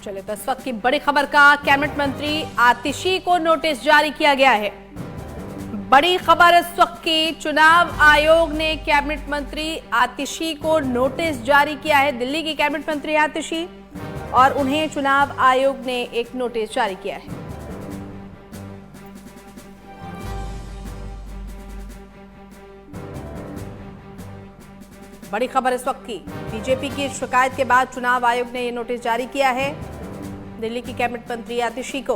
चले तो इस वक्त की बड़ी खबर का कैबिनेट मंत्री आतिशी को नोटिस जारी किया गया है। बड़ी खबर इस वक्त की, चुनाव आयोग ने कैबिनेट मंत्री आतिशी को नोटिस जारी किया है। दिल्ली की कैबिनेट मंत्री आतिशी और उन्हें चुनाव आयोग ने एक नोटिस जारी किया है। बड़ी खबर इस वक्त की, बीजेपी की शिकायत के बाद चुनाव आयोग ने यह नोटिस जारी किया है दिल्ली की कैबिनेट मंत्री आतिशी को।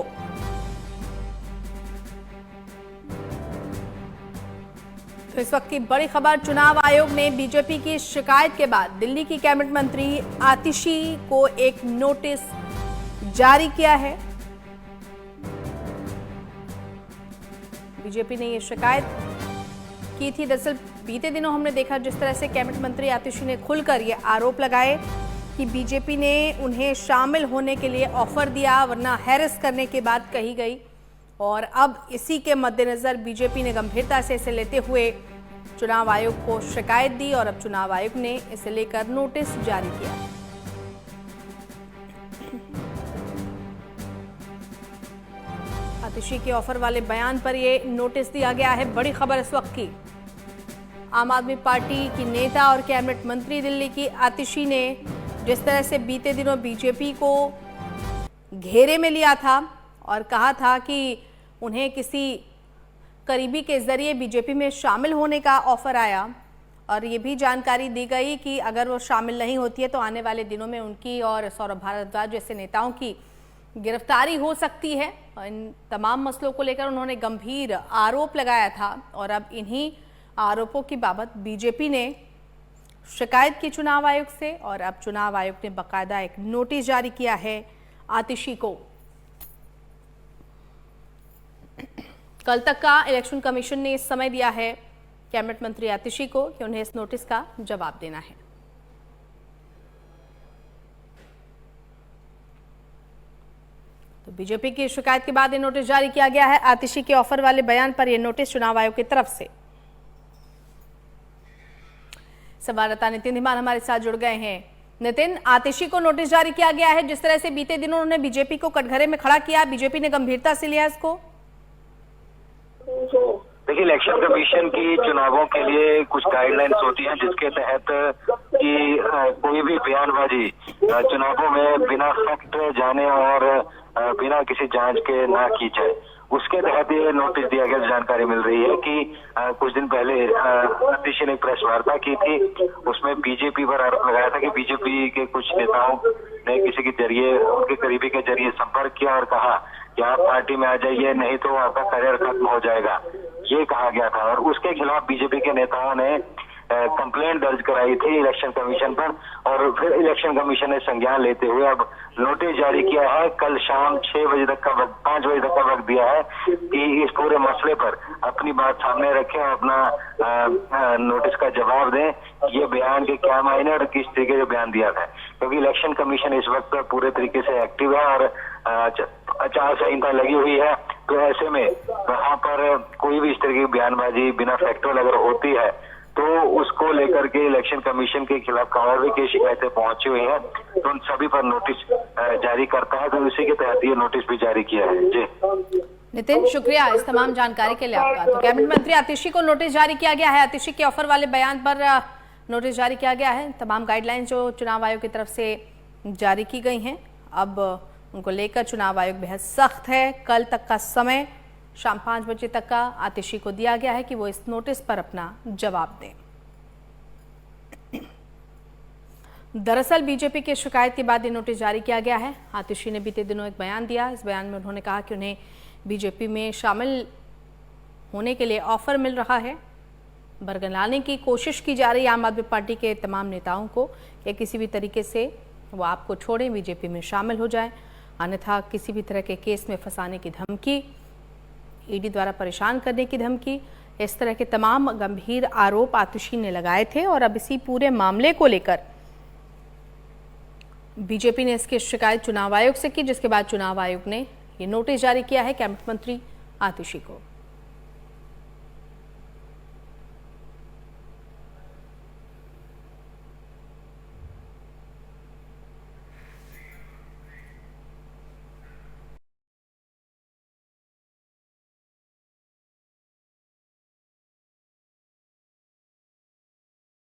तो इस वक्त की बड़ी खबर, चुनाव आयोग ने बीजेपी की शिकायत के बाद दिल्ली की कैबिनेट मंत्री आतिशी को एक नोटिस जारी किया है। बीजेपी ने यह शिकायत की थी। दरअसल बीते दिनों हमने देखा जिस तरह से कैबिनेट मंत्री आतिशी ने खुलकर ये आरोप लगाए कि बीजेपी ने उन्हें शामिल होने के लिए ऑफर दिया, वरना हैरेस करने की बात कही गई। और अब इसी के मद्देनजर बीजेपी ने गंभीरता से इसे लेते हुए चुनाव आयोग को शिकायत दी और अब चुनाव आयोग ने इसे लेकर नोटिस जारी किया। आतिशी के ऑफर वाले बयान पर यह नोटिस दिया गया है। बड़ी खबर इस वक्त की, आम आदमी पार्टी की नेता और कैबिनेट मंत्री दिल्ली की आतिशी ने जिस तरह से बीते दिनों बीजेपी को घेरे में लिया था और कहा था कि उन्हें किसी करीबी के जरिए बीजेपी में शामिल होने का ऑफर आया, और ये भी जानकारी दी गई कि अगर वो शामिल नहीं होती है तो आने वाले दिनों में उनकी और सौरभ भारद्वाज जैसे नेताओं की गिरफ्तारी हो सकती है। इन तमाम मसलों को लेकर उन्होंने गंभीर आरोप लगाया था और अब इन्हीं आरोपों की बाबत बीजेपी ने शिकायत की चुनाव आयोग से और अब चुनाव आयोग ने बाकायदा एक नोटिस जारी किया है आतिशी को। कल तक का इलेक्शन कमीशन ने समय दिया है कैबिनेट मंत्री आतिशी को कि उन्हें इस नोटिस का जवाब देना है। तो बीजेपी की शिकायत के बाद ये नोटिस जारी किया गया है। आतिशी के ऑफर वाले बयान पर यह नोटिस चुनाव आयोग की तरफ से। संवाददाता नितिन धीमान हमारे साथ जुड़ गए हैं। नितिन, आतिशी को नोटिस जारी किया गया है, जिस तरह से बीते दिनों उन्होंने बीजेपी को कटघरे में खड़ा किया, बीजेपी ने गंभीरता से लिया इसको। देखिए, इलेक्शन कमीशन की चुनावों के लिए कुछ गाइडलाइंस होती हैं जिसके तहत कि कोई भी बयानबाजी चुनावों में बिना फैक्ट जाने और बिना किसी जांच के ना की जाए, उसके तहत ये नोटिस दिया गया। जानकारी मिल रही है कि कुछ दिन पहले आतिशी ने प्रेस वार्ता की थी, उसमें बीजेपी पर आरोप लगाया था कि बीजेपी के कुछ नेताओं ने किसी के जरिए, उनके करीबी के जरिए संपर्क किया और कहा कि आप पार्टी में आ जाइए, नहीं तो आपका करियर खत्म हो जाएगा, ये कहा गया था। और उसके खिलाफ बीजेपी के नेताओं ने कंप्लेंट दर्ज कराई थी इलेक्शन कमीशन पर, और फिर इलेक्शन कमीशन ने संज्ञान लेते हुए अब नोटिस जारी किया है। कल शाम 6 बजे तक का वक्त, 5 बजे तक का वक्त दिया है कि इस पूरे मसले पर अपनी बात सामने रखें और अपना नोटिस का जवाब दें। ये बयान के क्या मायने और किस तरीके से बयान दिया था, क्योंकि इलेक्शन कमीशन इस वक्त पूरे तरीके से एक्टिव है और आचार संहिता लगी हुई है। तो ऐसे में वहां पर कोई भी इस तरह की बयानबाजी बिना फैक्टुअल अगर होती है तो उसको लेकर के इलेक्शन कमीशन के खिलाफ और भी कई शिकायतें पहुंची हुई हैं, तो उन सभी पर नोटिस जारी करता है। तो इसी के तहत ये नोटिस भी जारी किया है। जी नितिन, शुक्रिया इस तमाम जानकारी के लिए आपका। तो कैबिनेट मंत्री आतिशी को नोटिस जारी किया गया है। आतिशी के ऑफर वाले बयान पर नोटिस जारी किया गया है। तमाम गाइडलाइन जो चुनाव आयोग की तरफ से जारी की गई हैं, अब उनको लेकर चुनाव आयोग बेहद सख्त है। कल तक का समय शाम 5 बजे तक का आतिशी को दिया गया है कि वो इस नोटिस पर अपना जवाब दें। दरअसल बीजेपी की शिकायत के बाद ये नोटिस जारी किया गया है। आतिशी ने बीते दिनों एक बयान दिया। इस बयान में उन्होंने कहा कि उन्हें बीजेपी में शामिल होने के लिए ऑफर मिल रहा है, बरगलाने की कोशिश की जा रही है आम आदमी पार्टी के तमाम नेताओं को कि किसी भी तरीके से वो आपको छोड़ें, बीजेपी में शामिल हो जाएं, अन्यथा किसी भी तरह के केस में फंसाने की धमकी, ईडी द्वारा परेशान करने की धमकी, इस तरह के तमाम गंभीर आरोप आतिशी ने लगाए थे। और अब इसी पूरे मामले को लेकर बीजेपी ने इसकी शिकायत चुनाव आयोग से की, जिसके बाद चुनाव आयोग ने ये नोटिस जारी किया है कैबिनेट मंत्री आतिशी को।